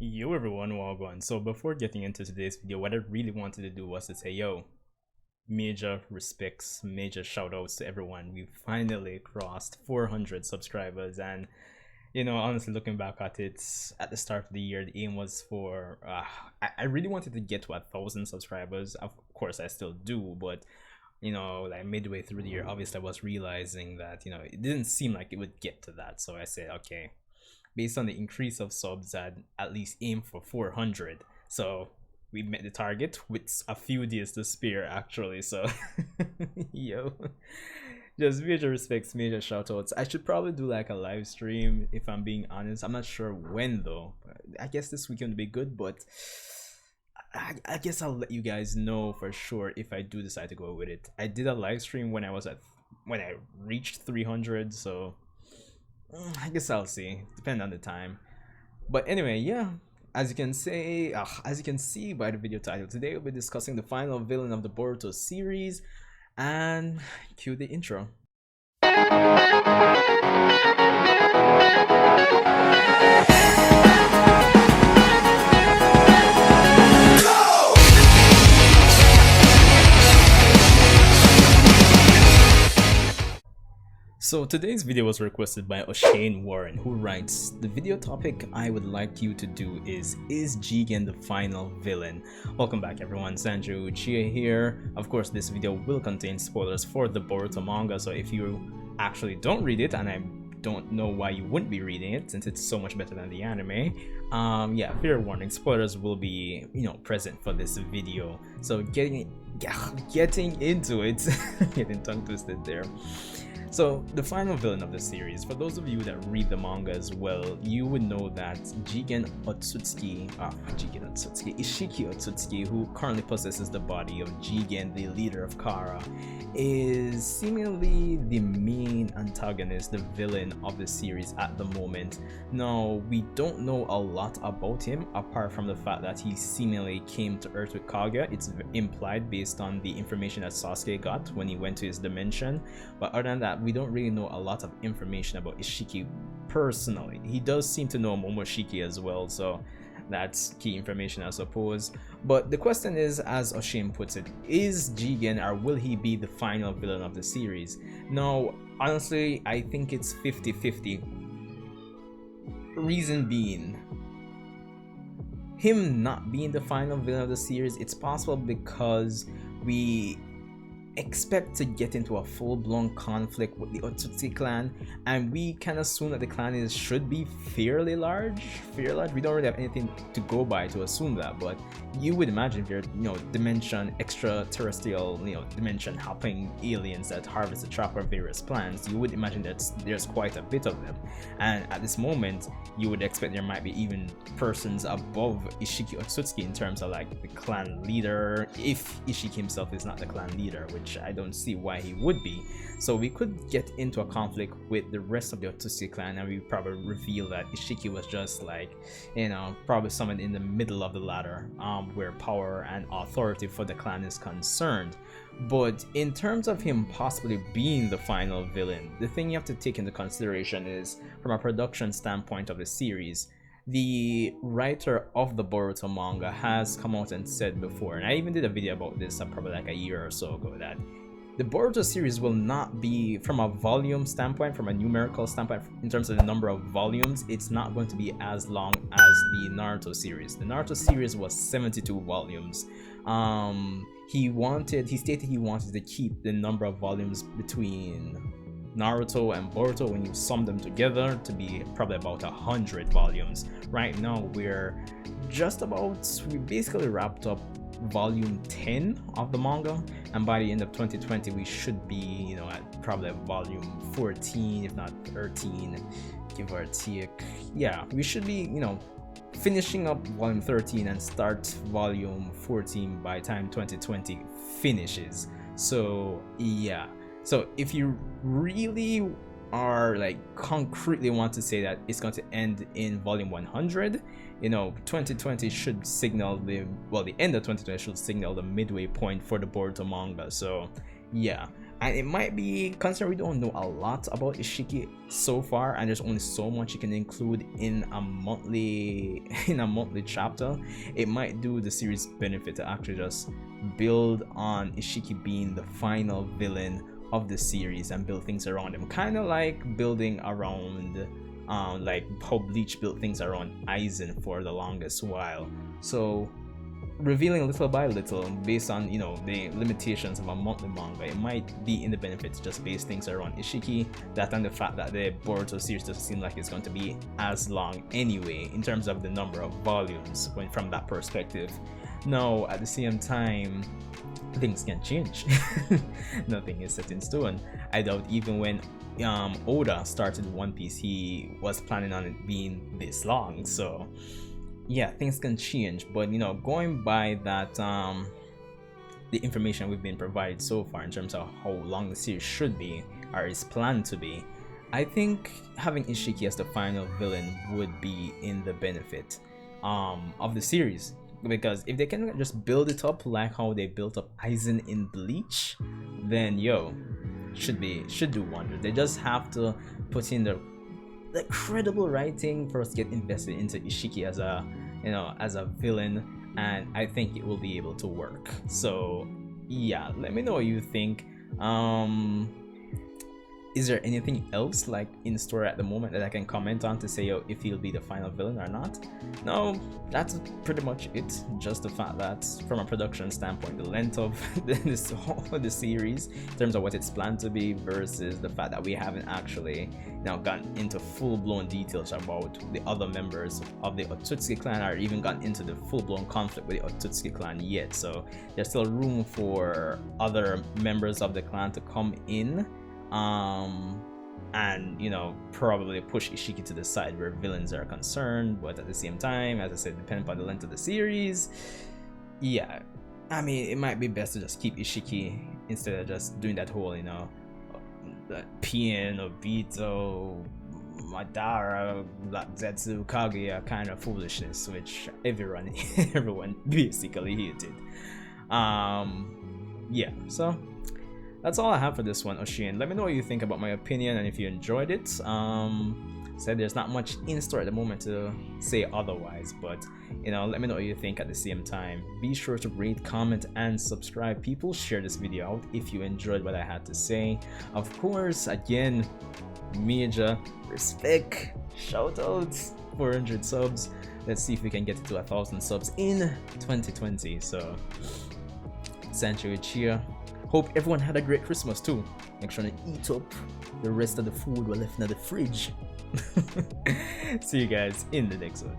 Yo everyone, Wagwan. So before getting into today's video, what I really wanted to do was to say, yo, major respects, major shout outs to everyone. We finally crossed 400 subscribers, and honestly, looking back at it, at the start of the year, the aim was for I really wanted to get to 1,000 subscribers. Of course I still do, but like midway through the year, obviously I was realizing that it didn't seem like it would get to that. So I said, okay, based on the increase of subs, I'd at least aim for 400. So we met the target with a few days to spare, actually. So yo, just major respects, major shout outs. I should probably do like a live stream, if I'm being honest. I'm not sure when though. I guess this weekend would be good, but I guess I'll let you guys know for sure if I do decide to go with it. I did a live stream when I reached 300, so I guess I'll see. Depend on the time. But anyway, yeah. As you can see by the video title, today we'll be discussing the final villain of the Boruto series, and cue the intro. So today's video was requested by O'Shane Warren, who writes, the video topic I would like you to do is Jigen the final villain? Welcome back everyone, Sanju Uchiha here. Of course this video will contain spoilers for the Boruto manga, so if you actually don't read it, and I don't know why you wouldn't be reading it since it's so much better than the anime, yeah, fair warning, spoilers will be present for this video. So getting into it, getting tongue twisted there. So the final villain of the series, for those of you that read the manga as well, you would know that Isshiki Otsutsuki, who currently possesses the body of Jigen, the leader of Kara, is seemingly the main antagonist, the villain of the series at the moment. Now, we don't know a lot about him apart from the fact that he seemingly came to Earth with Kaguya. It's implied based on the information that Sasuke got when he went to his dimension, but other than that, we don't really know a lot of information about Isshiki personally. He does seem to know Momoshiki as well, so that's key information, I suppose. But the question is, as O'Shane puts it, is Jigen, or will he be the final villain of the series? Now, honestly, I think it's 50-50. Reason being, him not being the final villain of the series, it's possible because we expect to get into a full-blown conflict with the Otsutsuki clan, and we can assume that the clan should be fairly large. We don't really have anything to go by to assume that, but you would imagine if you're dimension extraterrestrial, dimension hopping aliens that harvest the chakra of various plants, you would imagine that there's quite a bit of them, and at this moment you would expect there might be even persons above Isshiki Otsutsuki in terms of like the clan leader, if Isshiki himself is not the clan leader, which I don't see why he would be. So we could get into a conflict with the rest of the Otsutsuki clan, and we probably reveal that Isshiki was just like, probably someone in the middle of the ladder, where power and authority for the clan is concerned. But in terms of him possibly being the final villain, the thing you have to take into consideration is, from a production standpoint of the series, the writer of the Boruto manga has come out and said before, and I even did a video about this probably like a year or so ago, that the Boruto series will not be, from a volume standpoint, from a numerical standpoint, in terms of the number of volumes, it's not going to be as long as the Naruto series. The Naruto series was 72 volumes. He stated he wanted to keep the number of volumes between Naruto and Boruto, when you sum them together, to be probably about 100 volumes. Right now we basically wrapped up volume 10 of the manga, and by the end of 2020 we should be at probably volume 14, if not 13, give or take. Yeah, we should be finishing up volume 13 and start volume 14 by time 2020 finishes. So yeah, so if you really are like concretely want to say that it's going to end in volume 100, 2020 should signal the end of 2020 should signal the midway point for the Boruto manga. So yeah, And it might be, considering we don't know a lot about Isshiki so far, and there's only so much you can include in a monthly chapter, it might do the series benefit to actually just build on Isshiki being the final villain of the series and build things around him, kind of like building around like how Bleach built things around Aizen for the longest while. So revealing little by little based on, you know, the limitations of a monthly manga, it might be in the benefit to just base things around Isshiki, that and the fact that the Boruto series doesn't seem like it's going to be as long anyway in terms of the number of volumes when from that perspective. Now at the same time, things can change. Nothing is set in stone. I doubt even when Oda started One Piece he was planning on it being this long, so yeah, things can change. But you know, going by that the information we've been provided so far in terms of how long the series should be or is planned to be, I think having Isshiki as the final villain would be in the benefit of the series, because if they can just build it up like how they built up Aizen in Bleach, then yo, should do wonders. They just have to put in the credible writing for us to get invested into Isshiki as a, you know, as a villain, and I think it will be able to work. So yeah, let me know what you think. Is there anything else like in store at the moment that I can comment on to say, yo, if he'll be the final villain or not? No, that's pretty much it. Just the fact that from a production standpoint, the length of the series in terms of what it's planned to be versus the fact that we haven't actually now gotten into full-blown details about the other members of the Otsutsuki clan, or even gotten into the full-blown conflict with the Otsutsuki clan yet. So there's still room for other members of the clan to come in and, you know, probably push Isshiki to the side where villains are concerned. But at the same time, as I said, depending on the length of the series, yeah, I mean, it might be best to just keep Isshiki instead of just doing that whole, you know, Pien, Obito, Madara, Black Zetsu, Kaguya kind of foolishness, which everyone basically hated. Yeah, so that's all I have for this one, Oshin. Let me know what you think about my opinion and if you enjoyed it. Said there's not much in store at the moment to say otherwise, but you know, let me know what you think at the same time. Be sure to rate, comment, and subscribe. People, share this video out if you enjoyed what I had to say. Of course, again, major respect, shout outs, 400 subs. Let's see if we can get it to 1,000 subs in 2020. So, Sancho cheer. Hope everyone had a great Christmas too. Make sure to eat up the rest of the food we're left in the fridge. See you guys in the next one.